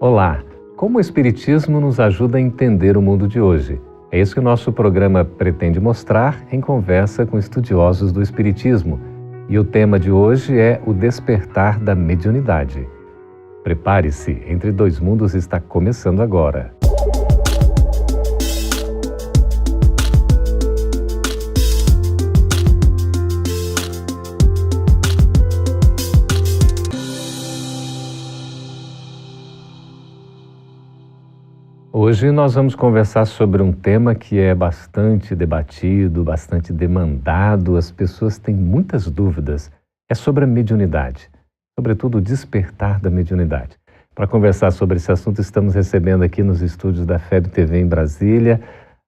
Olá! Como o Espiritismo nos ajuda a entender o mundo de hoje? É isso que o nosso programa pretende mostrar em conversa com estudiosos do Espiritismo. E o tema de hoje é o despertar da mediunidade. Prepare-se, Entre Dois Mundos está começando agora. Hoje nós vamos conversar sobre um tema que é bastante debatido, bastante demandado, as pessoas têm muitas dúvidas. É sobre a mediunidade, sobretudo o despertar da mediunidade. Para conversar sobre esse assunto, estamos recebendo aqui nos estúdios da FEB TV em Brasília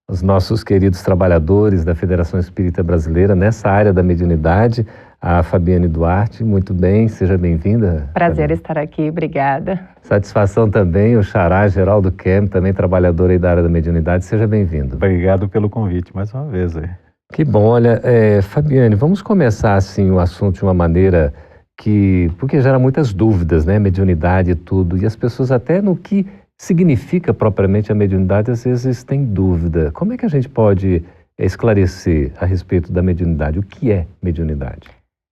os nossos queridos trabalhadores da Federação Espírita Brasileira nessa área da mediunidade, a Fabiane Duarte. Muito bem, seja bem-vinda. Prazer estar aqui, obrigada. Satisfação também, o Xará Geraldo Kem, também trabalhador aí da área da mediunidade, seja bem-vindo. Obrigado pelo convite mais uma vez. Que bom, olha, Fabiane, vamos começar assim o assunto de uma maneira porque gera muitas dúvidas, né, mediunidade e tudo, e as pessoas até no que significa propriamente a mediunidade às vezes têm dúvida. Como é que a gente pode esclarecer a respeito da mediunidade? O que é mediunidade?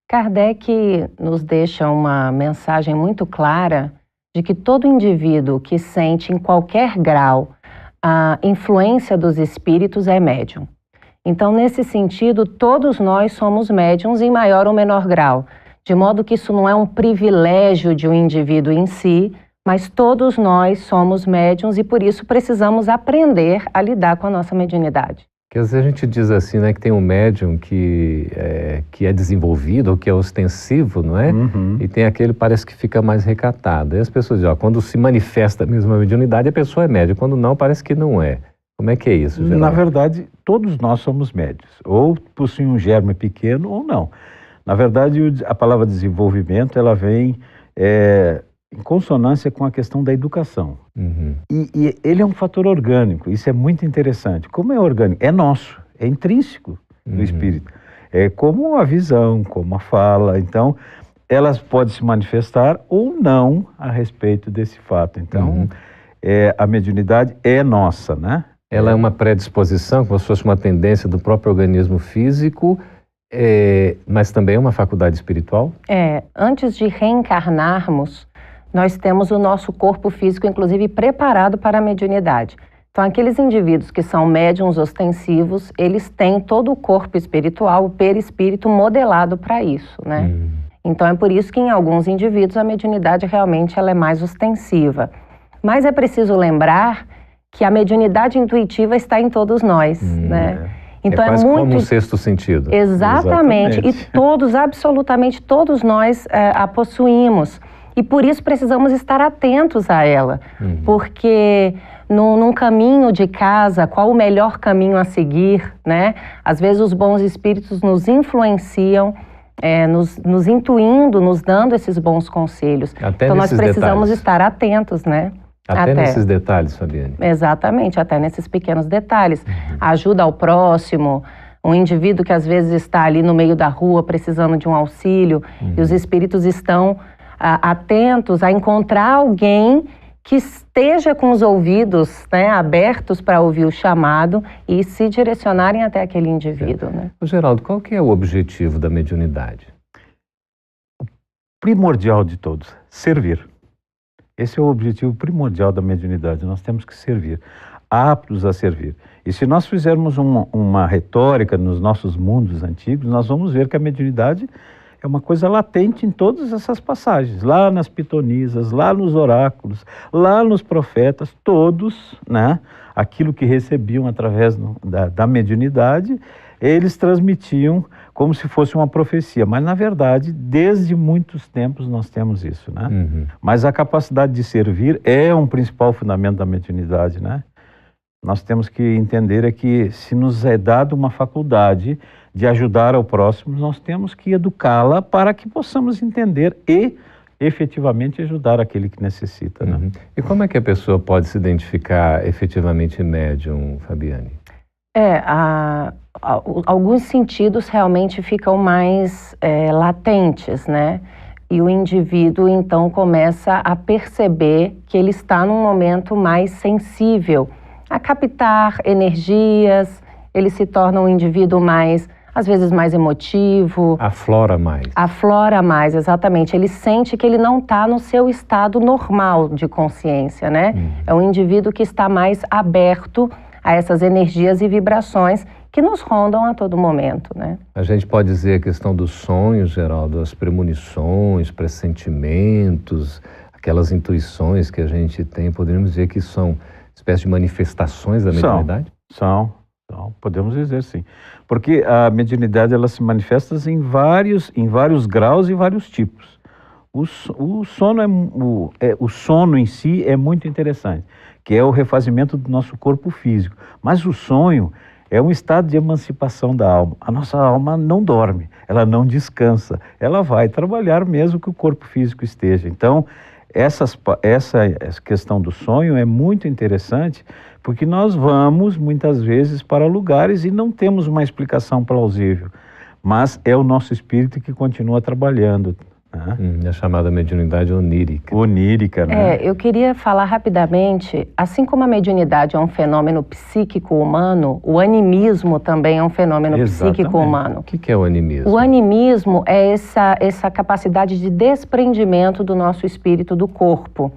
Kardec nos deixa uma mensagem muito clara de que todo indivíduo que sente em qualquer grau a influência dos espíritos é médium. Então, nesse sentido, todos nós somos médiums em maior ou menor grau, de modo que isso não é um privilégio de um indivíduo em si, mas todos nós somos médiums e por isso precisamos aprender a lidar com a nossa mediunidade. Porque às vezes a gente diz assim, né, que tem um médium que é desenvolvido, ou que é ostensivo, não é? Uhum. E tem aquele que parece que fica mais recatado. E as pessoas dizem, quando se manifesta mesmo a mediunidade, a pessoa é médium. Quando não, parece que não é. Como é que é isso, Geraldo? Na verdade, todos nós somos médios. Ou possuem um germe pequeno ou não. Na verdade, a palavra desenvolvimento, ela vem em consonância com a questão da educação. Uhum. E ele é um fator orgânico, isso é muito interessante. Como é orgânico? É nosso, é intrínseco do espírito. É como a visão, como a fala. Então, elas podem se manifestar ou não a respeito desse fato. Então, a mediunidade é nossa, né? Ela é uma predisposição, como se fosse uma tendência do próprio organismo físico, mas também é uma faculdade espiritual? Antes de reencarnarmos, nós temos o nosso corpo físico, inclusive, preparado para a mediunidade. Então, aqueles indivíduos que são médiuns ostensivos, eles têm todo o corpo espiritual, o perispírito modelado para isso, né? Então, é por isso que em alguns indivíduos a mediunidade realmente ela é mais ostensiva. Mas é preciso lembrar que a mediunidade intuitiva está em todos nós, né? Então é quase como um sexto sentido. Exatamente. E todos, absolutamente todos nós a possuímos. E por isso precisamos estar atentos a ela. Porque num caminho de casa, qual o melhor caminho a seguir, né? Às vezes os bons espíritos nos influenciam, nos intuindo, nos dando esses bons conselhos. Até então nós precisamos detalhes. Estar atentos, né? Até nesses detalhes, Fabiane. Exatamente, até nesses pequenos detalhes. Ajuda ao próximo, um indivíduo que às vezes está ali no meio da rua precisando de um auxílio, e os espíritos estão atentos a encontrar alguém que esteja com os ouvidos, né, abertos para ouvir o chamado e se direcionarem até aquele indivíduo. Né? Geraldo, qual que é o objetivo da mediunidade? O primordial de todos, servir. Esse é o objetivo primordial da mediunidade, nós temos que servir, aptos a servir. E se nós fizermos uma retórica nos nossos mundos antigos, nós vamos ver que a mediunidade é uma coisa latente em todas essas passagens, lá nas pitonisas, lá nos oráculos, lá nos profetas, todos, né, aquilo que recebiam através da mediunidade, eles transmitiam como se fosse uma profecia, mas na verdade, desde muitos tempos nós temos isso, né? Mas a capacidade de servir é um principal fundamento da mediunidade, né? Nós temos que entender que se nos é dado uma faculdade de ajudar ao próximo, nós temos que educá-la para que possamos entender e efetivamente ajudar aquele que necessita, né? E como é que a pessoa pode se identificar efetivamente médium, Fabiane? Alguns sentidos realmente ficam mais latentes, né? e o indivíduo então começa a perceber que ele está num momento mais sensível a captar energias, ele se torna um indivíduo mais, às vezes mais emotivo. Aflora mais. Aflora mais, exatamente. Ele sente que ele não está no seu estado normal de consciência, né? É um indivíduo que está mais aberto a essas energias e vibrações que nos rondam a todo momento, né? A gente pode dizer a questão dos sonhos, Geraldo, as premonições, pressentimentos, aquelas intuições que a gente tem, poderíamos dizer que são espécies de manifestações da mediunidade? São, podemos dizer sim. Porque a mediunidade, ela se manifesta em vários graus e vários tipos. O sono em si é muito interessante, que é o refazimento do nosso corpo físico. Mas o sonho é um estado de emancipação da alma. A nossa alma não dorme, ela não descansa, ela vai trabalhar mesmo que o corpo físico esteja. Então, essa questão do sonho é muito interessante, porque nós vamos muitas vezes para lugares e não temos uma explicação plausível, mas é o nosso espírito que continua trabalhando. A chamada mediunidade onírica. Onírica, né? Eu queria falar rapidamente, assim como a mediunidade é um fenômeno psíquico humano, o animismo também é um fenômeno psíquico humano. O que é o animismo? O animismo é essa capacidade de desprendimento do nosso espírito do corpo.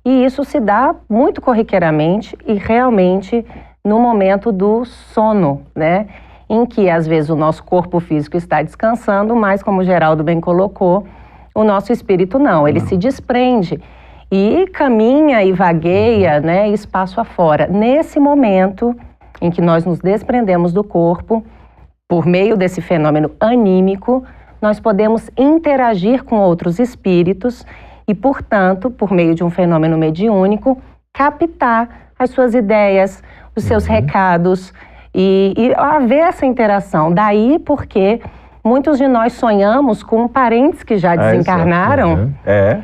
E isso se dá muito corriqueiramente e realmente no momento do sono, né? Em que às vezes o nosso corpo físico está descansando, mas como o Geraldo bem colocou, o nosso espírito não, ele se desprende e caminha e vagueia, né, espaço afora. Nesse momento em que nós nos desprendemos do corpo, por meio desse fenômeno anímico, nós podemos interagir com outros espíritos e, portanto, por meio de um fenômeno mediúnico, captar as suas ideias, os seus recados e haver essa interação. Daí porque muitos de nós sonhamos com parentes que já desencarnaram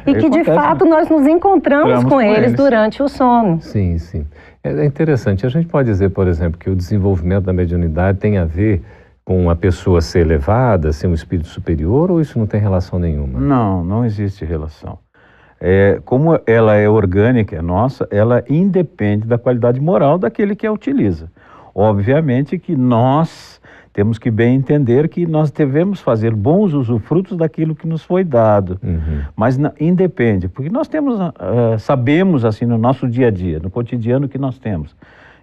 e que, de fato, nós nos encontramos com eles durante o sono. Sim, sim. É interessante. A gente pode dizer, por exemplo, que o desenvolvimento da mediunidade tem a ver com a pessoa ser elevada, ser um espírito superior, ou isso não tem relação nenhuma? Não existe relação. Como ela é orgânica, é nossa, ela independe da qualidade moral daquele que a utiliza. Obviamente que nós temos que bem entender que nós devemos fazer bons usufrutos daquilo que nos foi dado, mas independe, porque nós temos, sabemos assim no nosso dia a dia, no cotidiano que nós temos,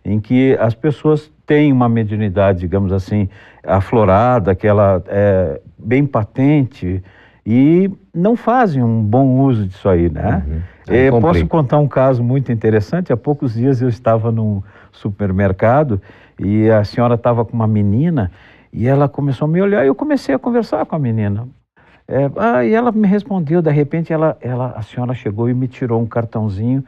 em que as pessoas têm uma mediunidade, digamos assim, aflorada, que ela é bem patente e não fazem um bom uso disso aí, né? Posso contar um caso muito interessante. Há poucos dias eu estava num supermercado e a senhora estava com uma menina e ela começou a me olhar e eu comecei a conversar com a menina. E ela me respondeu, de repente a senhora chegou e me tirou um cartãozinho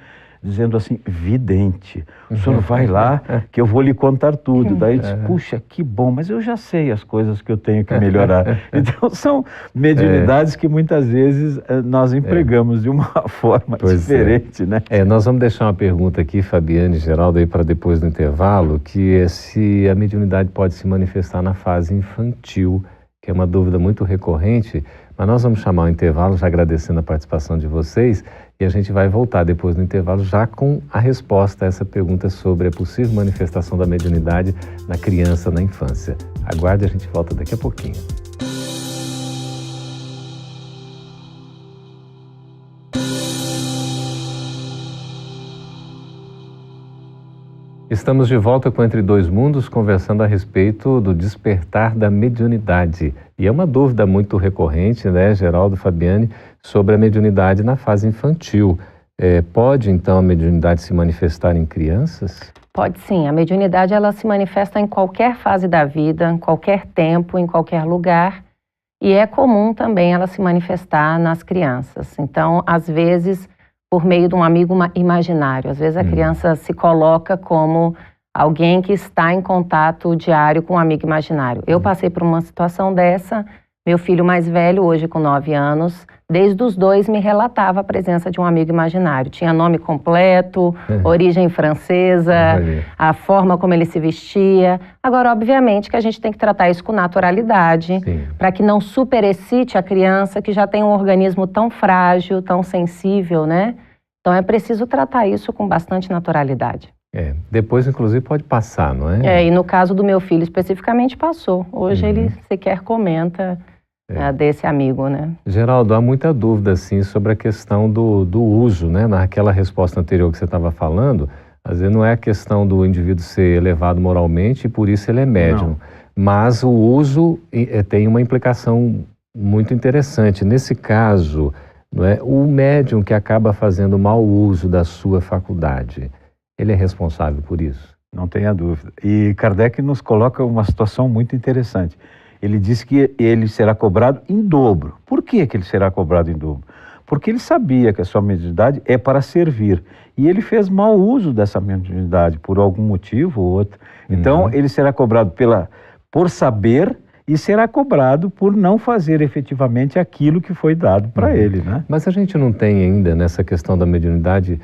dizendo assim, vidente, o senhor vai lá que eu vou lhe contar tudo. Daí eu disse, puxa, que bom, mas eu já sei as coisas que eu tenho que melhorar. Então são mediunidades que muitas vezes nós empregamos de uma forma diferente, né? Nós vamos deixar uma pergunta aqui, Fabiane e Geraldo, aí para depois do intervalo, que é se a mediunidade pode se manifestar na fase infantil, que é uma dúvida muito recorrente, mas nós vamos chamar o intervalo, já agradecendo a participação de vocês, e a gente vai voltar depois do intervalo já com a resposta a essa pergunta sobre a possível manifestação da mediunidade na criança, na infância. Aguarde, a gente volta daqui a pouquinho. Estamos de volta com Entre Dois Mundos, conversando a respeito do despertar da mediunidade. E é uma dúvida muito recorrente, né, Geraldo, Fabiane, sobre a mediunidade na fase infantil. Pode, então, a mediunidade se manifestar em crianças? Pode sim. A mediunidade, ela se manifesta em qualquer fase da vida, em qualquer tempo, em qualquer lugar. E é comum também ela se manifestar nas crianças. Então, às vezes, por meio de um amigo imaginário. Às vezes a criança se coloca como alguém que está em contato diário com um amigo imaginário. Eu passei por uma situação dessa, meu filho mais velho, hoje com 9 anos, desde os dois me relatava a presença de um amigo imaginário. Tinha nome completo, origem francesa, a forma como ele se vestia. Agora, obviamente, que a gente tem que tratar isso com naturalidade, para que não superexcite a criança que já tem um organismo tão frágil, tão sensível, né? Então, é preciso tratar isso com bastante naturalidade. Depois, inclusive, pode passar, não é? E no caso do meu filho, especificamente, passou. Hoje ele sequer comenta desse amigo, né? Geraldo, há muita dúvida, assim, sobre a questão do uso, né? Naquela resposta anterior que você estava falando, às vezes não é a questão do indivíduo ser elevado moralmente e por isso ele é médium. Não. Mas o uso tem uma implicação muito interessante. Nesse caso, não é? O médium que acaba fazendo mau uso da sua faculdade, ele é responsável por isso? Não tenha dúvida. E Kardec nos coloca uma situação muito interessante. Ele diz que ele será cobrado em dobro. Por que ele será cobrado em dobro? Porque ele sabia que a sua mediunidade é para servir. E ele fez mau uso dessa mediunidade por algum motivo ou outro. Então, ele será cobrado por saber e será cobrado por não fazer efetivamente aquilo que foi dado para ele, né? Mas a gente não tem ainda, nessa questão da mediunidade,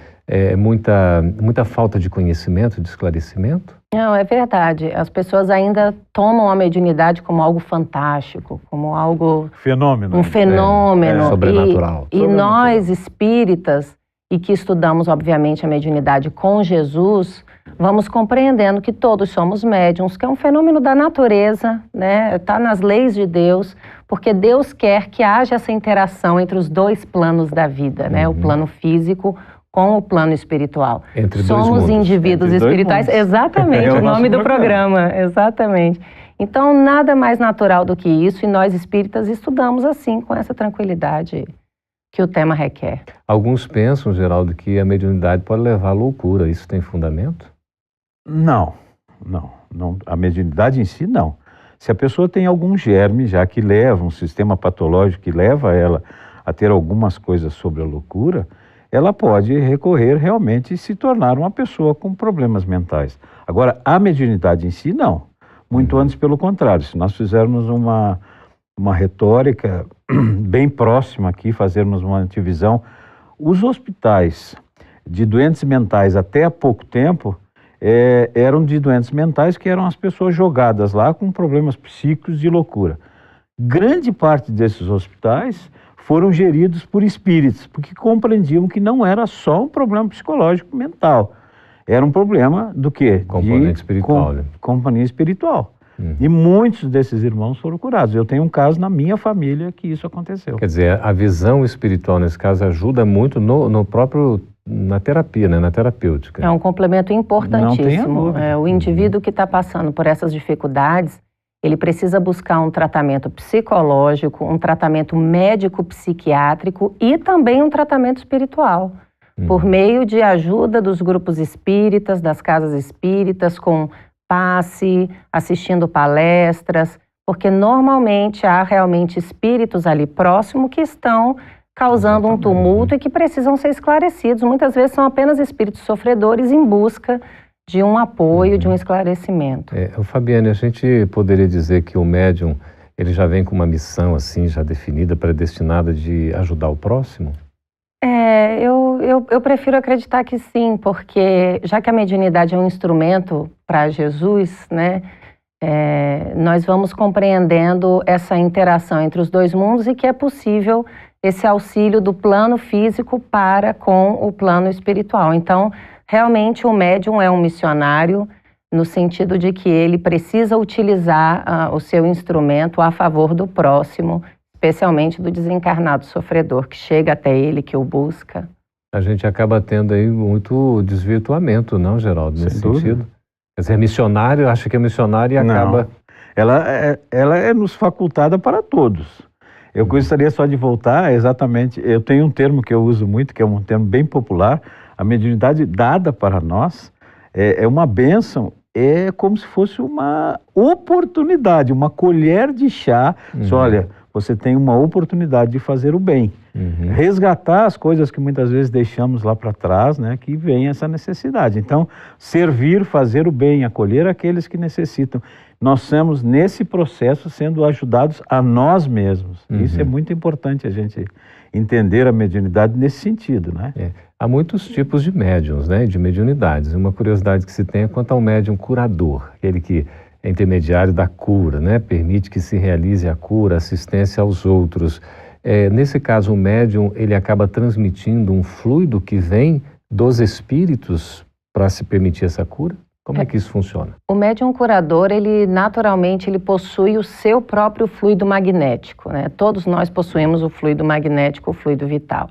muita falta de conhecimento, de esclarecimento? Não, é verdade. As pessoas ainda tomam a mediunidade como algo fantástico, como algo... Fenômeno. Um fenômeno. Sobrenatural. E nós, espíritas, e que estudamos, obviamente, a mediunidade com Jesus, vamos compreendendo que todos somos médiuns, que é um fenômeno da natureza, né? Está nas leis de Deus, porque Deus quer que haja essa interação entre os dois planos da vida, né? O plano físico com o plano espiritual. Entre somos dois mundos. Indivíduos espirituais, exatamente, o nome do programa, exatamente. Então, nada mais natural do que isso, e nós espíritas estudamos assim, com essa tranquilidade que o tema requer. Alguns pensam, Geraldo, que a mediunidade pode levar à loucura. Isso tem fundamento? Não. A mediunidade em si, não. Se a pessoa tem algum germe, já que leva um sistema patológico que leva ela a ter algumas coisas sobre a loucura, ela pode recorrer realmente e se tornar uma pessoa com problemas mentais. Agora, a mediunidade em si, não. Muito antes, pelo contrário. Se nós fizermos uma retórica bem próxima aqui, fazermos uma antivisão, os hospitais de doentes mentais até há pouco tempo eram de doentes mentais que eram as pessoas jogadas lá com problemas psíquicos de loucura. Grande parte desses hospitais foram geridos por espíritos, porque compreendiam que não era só um problema psicológico mental, era um problema do quê? Componente espiritual. Companhia espiritual. E muitos desses irmãos foram curados. Eu tenho um caso na minha família que isso aconteceu. Quer dizer, a visão espiritual, nesse caso, ajuda muito na terapia, né? Na terapêutica. É um complemento importantíssimo. Não o indivíduo que está passando por essas dificuldades, ele precisa buscar um tratamento psicológico, um tratamento médico-psiquiátrico e também um tratamento espiritual, por meio de ajuda dos grupos espíritas, das casas espíritas, com passe, assistindo palestras, porque normalmente há realmente espíritos ali próximo que estão causando um tumulto e que precisam ser esclarecidos. Muitas vezes são apenas espíritos sofredores em busca de um apoio, de um esclarecimento. Fabiane, a gente poderia dizer que o médium, ele já vem com uma missão assim, já definida, predestinada de ajudar o próximo? Eu prefiro acreditar que sim, porque já que a mediunidade é um instrumento para Jesus, né, nós vamos compreendendo essa interação entre os dois mundos e que é possível esse auxílio do plano físico para com o plano espiritual. Então, realmente o médium é um missionário no sentido de que ele precisa utilizar o seu instrumento a favor do próximo, especialmente do desencarnado sofredor que chega até ele, que o busca. A gente acaba tendo aí muito desvirtuamento, não, Geraldo, nesse sentido? Quer dizer, missionário, acha que é missionário e acaba... Não. Ela é nos facultada para todos. Eu gostaria só de voltar exatamente, eu tenho um termo que eu uso muito, que é um termo bem popular, a mediunidade dada para nós é uma bênção, é como se fosse uma oportunidade, uma colher de chá. Olha, você tem uma oportunidade de fazer o bem. Resgatar as coisas que muitas vezes deixamos lá para trás, né, que vem essa necessidade. Então, servir, fazer o bem, acolher aqueles que necessitam. nós estamos nesse processo sendo ajudados a nós mesmos. Isso é muito importante a gente entender a mediunidade nesse sentido, né? Há muitos tipos de médiums, né, de mediunidades. Uma curiosidade que se tem é quanto ao médium curador, aquele que é intermediário da cura, né, permite que se realize a cura, assistência aos outros. Nesse caso, o médium, ele acaba transmitindo um fluido que vem dos espíritos para se permitir essa cura? Como é que isso funciona? O médium curador, ele naturalmente ele possui o seu próprio fluido magnético, né? Todos nós possuímos o fluido magnético, o fluido vital.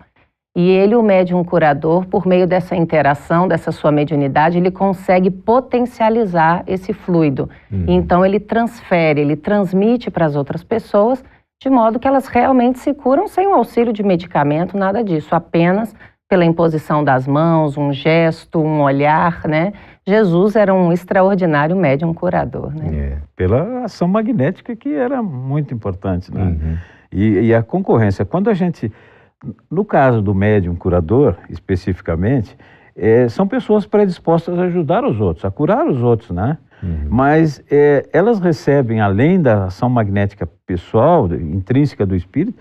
E ele, o médium curador, por meio dessa interação, dessa sua mediunidade, ele consegue potencializar esse fluido. Então ele transfere, ele transmite para as outras pessoas, de modo que elas realmente se curam sem o auxílio de medicamento, nada disso, apenas pela imposição das mãos, um gesto, um olhar, né? Jesus era um extraordinário médium curador, né? Pela ação magnética que era muito importante, né? E a concorrência, quando a gente, no caso do médium curador, especificamente, são pessoas predispostas a ajudar os outros, a curar os outros, né? Mas elas recebem, além da ação magnética pessoal, intrínseca do espírito,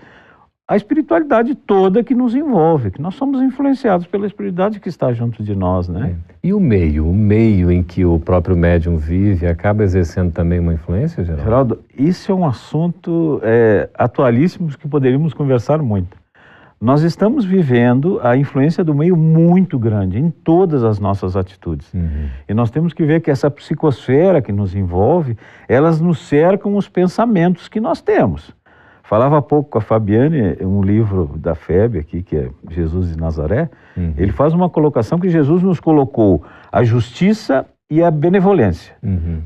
a espiritualidade toda que nos envolve, que nós somos influenciados pela espiritualidade que está junto de nós, né? E o meio em que o próprio médium vive, acaba exercendo também uma influência, Geraldo? Geraldo, isso é um assunto atualíssimo que poderíamos conversar muito. Nós estamos vivendo a influência do meio muito grande em todas as nossas atitudes. E nós temos que ver que essa psicosfera que nos envolve, elas nos cercam os pensamentos que nós temos. Falava há pouco com a Fabiane, um livro da FEB aqui, que é Jesus de Nazaré, ele faz uma colocação que Jesus nos colocou a justiça e a benevolência.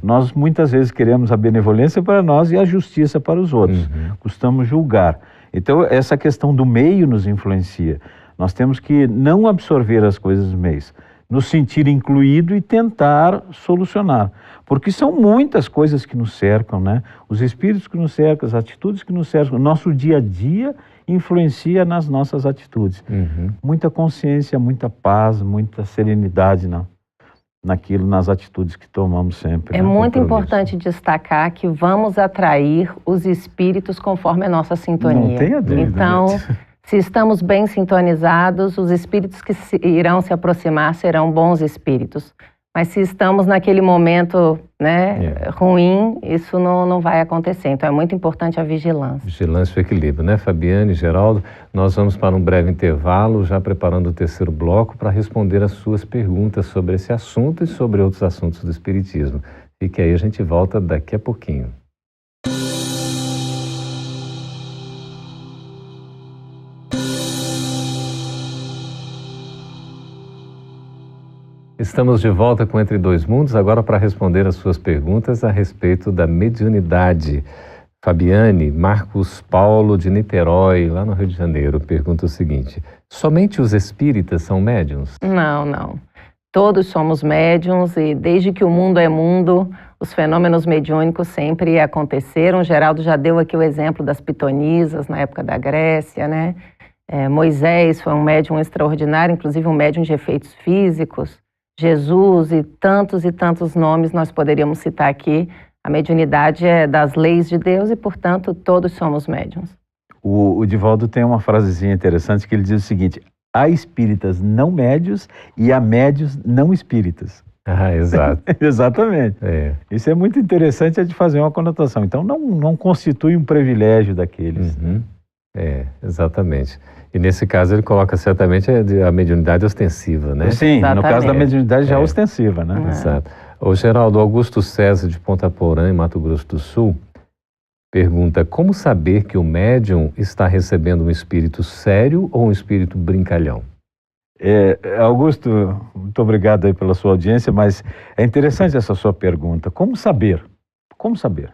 Nós muitas vezes queremos a benevolência para nós e a justiça para os outros. Costumamos julgar. Então essa questão do meio nos influencia. Nós temos que não absorver as coisas do meio, nos sentir incluído e tentar solucionar. Porque são muitas coisas que nos cercam, né? Os espíritos que nos cercam, as atitudes que nos cercam, o nosso dia a dia influencia nas nossas atitudes. Muita consciência, muita paz, muita serenidade naquilo, nas atitudes que tomamos sempre. É muito importante destacar que vamos atrair os espíritos conforme a nossa sintonia. Não tenha dúvida. Então, se estamos bem sintonizados, os espíritos que irão se aproximar serão bons espíritos. Mas se estamos naquele momento, né, ruim, isso não vai acontecer. Então é muito importante a vigilância. Vigilância e o equilíbrio, né, Fabiane, Geraldo? Nós vamos para um breve intervalo, já preparando o terceiro bloco para responder as suas perguntas sobre esse assunto e sobre outros assuntos do Espiritismo. Fique aí, a gente volta daqui a pouquinho. Estamos de volta com Entre Dois Mundos, agora para responder as suas perguntas a respeito da mediunidade. Fabiane, Marcos Paulo de Niterói, lá no Rio de Janeiro, pergunta o seguinte: somente os espíritas são médiuns? Não. Todos somos médiuns e desde que o mundo é mundo, os fenômenos mediúnicos sempre aconteceram. O Geraldo já deu aqui o exemplo das pitonisas na época da Grécia, né? Moisés foi um médium extraordinário, inclusive um médium de efeitos físicos. Jesus e tantos nomes nós poderíamos citar aqui. A mediunidade é das leis de Deus e, portanto, todos somos médiuns. O Divaldo tem uma frasezinha interessante que ele diz o seguinte: há espíritas não médios e há médios não espíritas. Exato. Exatamente. Isso é muito interessante de fazer uma conotação. Então não constitui um privilégio daqueles. Exatamente. E nesse caso ele coloca certamente a mediunidade ostensiva, né? Sim, exatamente. No caso da mediunidade já ostensiva, né? Exato. O Geraldo Augusto César de Ponta Porã, em Mato Grosso do Sul, pergunta: como saber que o médium está recebendo um espírito sério ou um espírito brincalhão? Augusto, muito obrigado aí pela sua audiência, mas é interessante essa sua pergunta. Como saber? Como saber?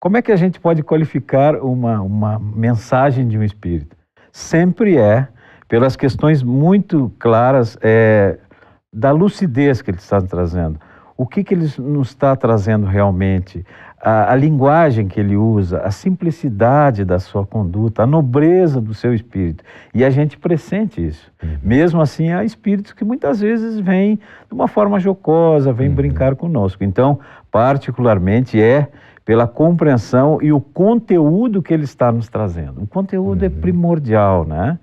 Como é que a gente pode qualificar uma mensagem de um espírito? Sempre pelas questões muito claras da lucidez que ele está trazendo. O que ele nos está trazendo realmente? a linguagem que ele usa, a simplicidade da sua conduta, a nobreza do seu espírito. E a gente pressente isso. Mesmo assim, há espíritos que muitas vezes vêm de uma forma jocosa, vêm brincar conosco. Então, particularmente pela compreensão e o conteúdo que ele está nos trazendo. O conteúdo é primordial, né?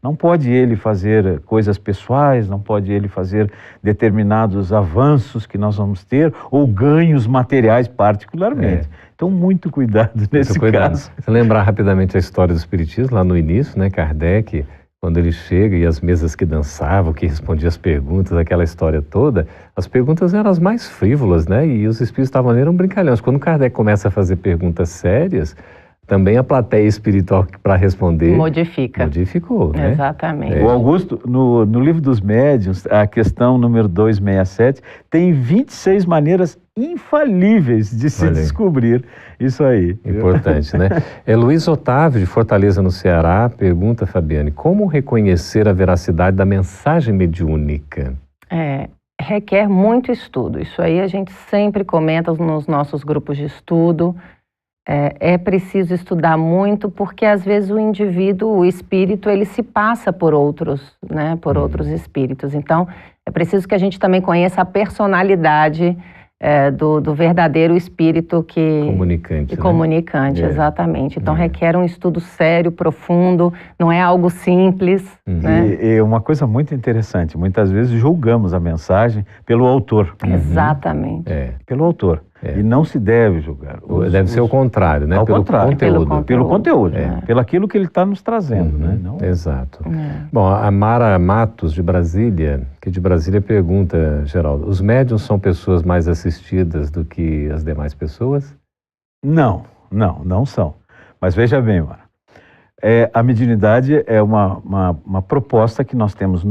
Não pode ele fazer coisas pessoais, não pode ele fazer determinados avanços que nós vamos ter, ou ganhos materiais particularmente. Então, muito cuidado nesse caso. Se lembrar rapidamente a história do Espiritismo, lá no início, né, Kardec, quando ele chega e as mesas que dançavam, que respondiam as perguntas, aquela história toda, as perguntas eram as mais frívolas, né? E os espíritos estavam ali, eram brincalhões. Quando Kardec começa a fazer perguntas sérias, também a plateia espiritual para responder... Modificou, né? Exatamente. O Augusto, no Livro dos Médiuns, a questão número 267, tem 26 maneiras infalíveis de se descobrir isso aí. Importante, né? Luiz Otávio, de Fortaleza, no Ceará, pergunta, Fabiane, como reconhecer a veracidade da mensagem mediúnica? Requer muito estudo. Isso aí a gente sempre comenta nos nossos grupos de estudo. É preciso estudar muito, porque às vezes o indivíduo, o espírito, ele se passa por outros, né? Por outros espíritos. Então, é preciso que a gente também conheça a personalidade do verdadeiro espírito comunicante, exatamente. Então requer um estudo sério, profundo, não é algo simples. Né? E uma coisa muito interessante, muitas vezes julgamos a mensagem pelo autor. Exatamente. Pelo autor. E não se deve julgar. Deve ser o contrário, né? Pelo conteúdo. Pelo conteúdo, pelo aquilo que ele está nos trazendo, né? Não... Exato. Bom, a Mara Matos, de Brasília, pergunta, Geraldo, os médiuns são pessoas mais assistidas do que as demais pessoas? Não são. Mas veja bem, Mara, a mediunidade é uma proposta que nós temos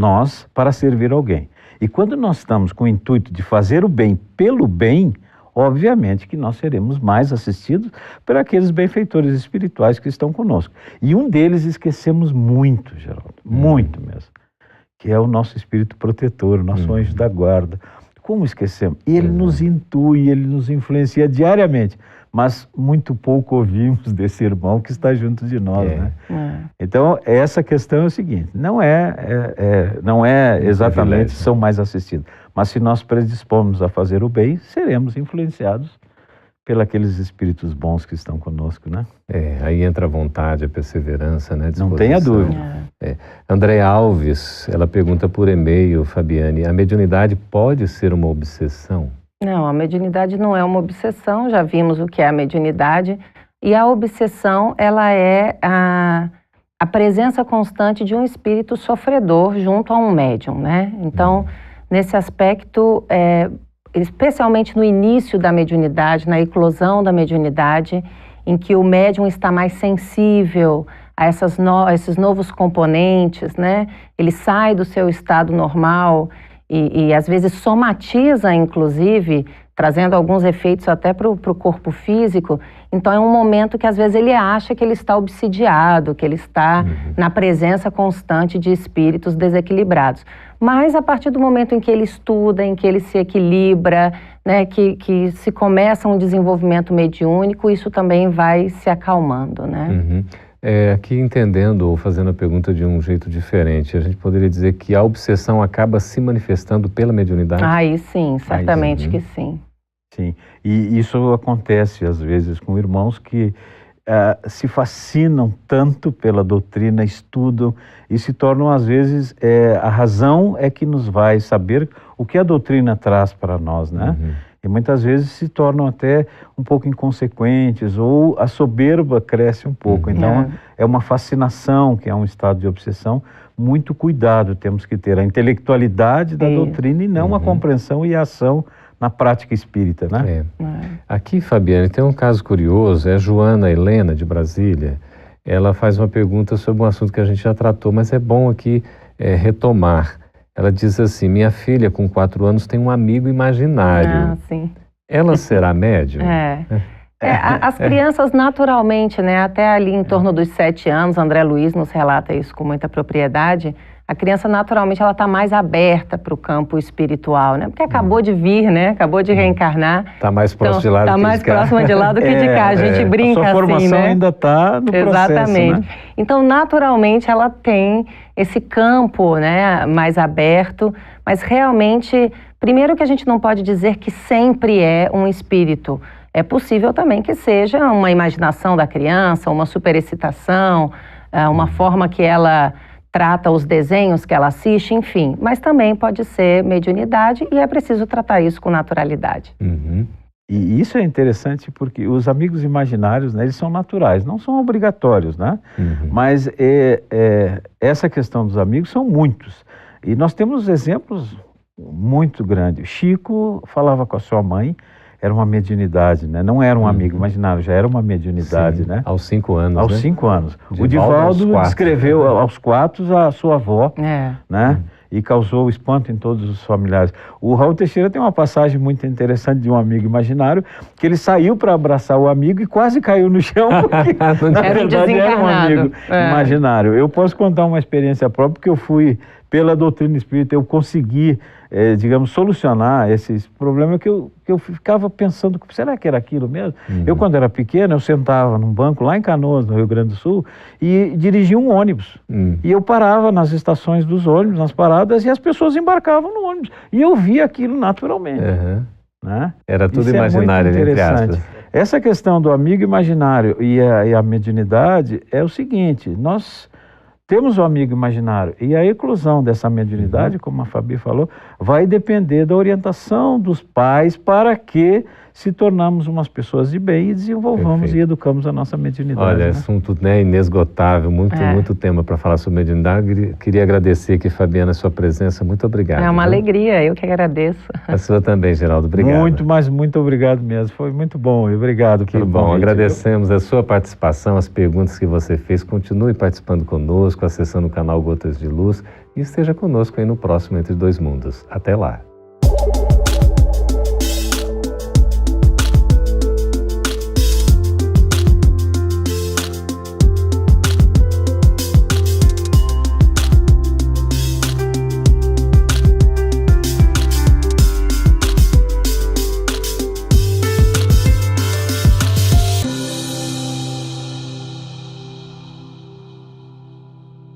para servir alguém. E quando nós estamos com o intuito de fazer o bem pelo bem, obviamente que nós seremos mais assistidos por aqueles benfeitores espirituais que estão conosco. E um deles esquecemos muito, Geraldo, muito mesmo, que é o nosso espírito protetor, o nosso anjo da guarda. Como esquecemos? Ele nos intui, ele nos influencia diariamente, mas muito pouco ouvimos desse irmão que está junto de nós, né? Então, essa questão é o seguinte, não é exatamente são mais assistidos, mas se nós predispomos a fazer o bem, seremos influenciados pelos espíritos bons que estão conosco, né? Aí entra a vontade, a perseverança, né? Não tenha dúvida. André Alves, ela pergunta por e-mail, Fabiane, a mediunidade pode ser uma obsessão? Não, a mediunidade não é uma obsessão, já vimos o que é a mediunidade, e a obsessão, ela é a presença constante de um espírito sofredor junto a um médium, né? Então, nesse aspecto, especialmente no início da mediunidade, na eclosão da mediunidade, em que o médium está mais sensível a esses novos componentes, né? Ele sai do seu estado normal e às vezes somatiza, inclusive, trazendo alguns efeitos até para o corpo físico. Então é um momento que às vezes ele acha que ele está obsidiado, que ele está na presença constante de espíritos desequilibrados. Mas a partir do momento em que ele estuda, em que ele se equilibra, né, que se começa um desenvolvimento mediúnico, isso também vai se acalmando, né? Aqui entendendo ou fazendo a pergunta de um jeito diferente, a gente poderia dizer que a obsessão acaba se manifestando pela mediunidade? Aí sim, certamente que sim. Sim, e isso acontece às vezes com irmãos que se fascinam tanto pela doutrina, estudam e se tornam às vezes, a razão é que nos vai saber o que a doutrina traz para nós, né? E muitas vezes se tornam até um pouco inconsequentes ou a soberba cresce um pouco. Então é uma fascinação, que é um estado de obsessão. Muito cuidado temos que ter a intelectualidade da doutrina e não a compreensão e a ação na prática espírita, né? Aqui, Fabiane, tem um caso curioso, é a Joana Helena, de Brasília. Ela faz uma pergunta sobre um assunto que a gente já tratou, mas é bom aqui retomar. Ela diz assim, minha filha com 4 anos tem um amigo imaginário. Sim. Ela será médium? As crianças naturalmente, né, até ali em torno dos 7 anos, André Luiz nos relata isso com muita propriedade, a criança naturalmente ela está mais aberta para o campo espiritual, né? Porque acabou de vir, né? Acabou de reencarnar. Está mais próximo de lá do que de cá. Está mais próxima de lá do que de cá. A gente brinca assim, né? A sua formação ainda está no processo, exatamente. Né? Então, naturalmente, ela tem esse campo, né, mais aberto, mas realmente, primeiro que a gente não pode dizer que sempre é um espírito. É possível também que seja uma imaginação da criança, uma superexcitação, uma forma que ela trata os desenhos que ela assiste, enfim. Mas também pode ser mediunidade e é preciso tratar isso com naturalidade. Uhum. E isso é interessante porque os amigos imaginários, né, eles são naturais, não são obrigatórios, né? Uhum. Mas essa questão dos amigos são muitos. E nós temos exemplos muito grandes. Chico falava com a sua mãe, era uma mediunidade, né? Não era um amigo imaginário, já era uma mediunidade, Sim, né? Aos 5 anos, Aos né? 5 anos. O Divaldo Divaldo descreveu aos 4 a sua avó, né? E causou espanto em todos os familiares. O Raul Teixeira tem uma passagem muito interessante de um amigo imaginário, que ele saiu para abraçar o amigo e quase caiu no chão, porque na verdade era um amigo imaginário. Eu posso contar uma experiência própria, porque eu fui, pela doutrina espírita, eu consegui, digamos, solucionar esses problemas que eu ficava pensando, será que era aquilo mesmo? Eu, quando era pequeno, eu sentava num banco lá em Canoas, no Rio Grande do Sul, e dirigia um ônibus. E eu parava nas estações dos ônibus, nas paradas, e as pessoas embarcavam no ônibus. E eu via aquilo naturalmente. Né? Era tudo isso imaginário, entre aspas. Essa questão do amigo imaginário e a mediunidade é o seguinte, nós temos o amigo imaginário e a eclosão dessa mediunidade, como a Fabi falou, vai depender da orientação dos pais para que se tornamos umas pessoas de bem e desenvolvamos e educamos a nossa mediunidade. Olha, né? assunto, né, inesgotável, muito tema para falar sobre mediunidade. Queria agradecer aqui, Fabiana, a sua presença. Muito obrigado. É uma alegria, eu que agradeço. A sua também, Geraldo. Obrigado. Muito obrigado mesmo. Foi muito bom. Obrigado pelo convite. Bom, agradecemos a sua participação, as perguntas que você fez. Continue participando conosco, acessando o canal Gotas de Luz e esteja conosco aí no próximo Entre Dois Mundos. Até lá.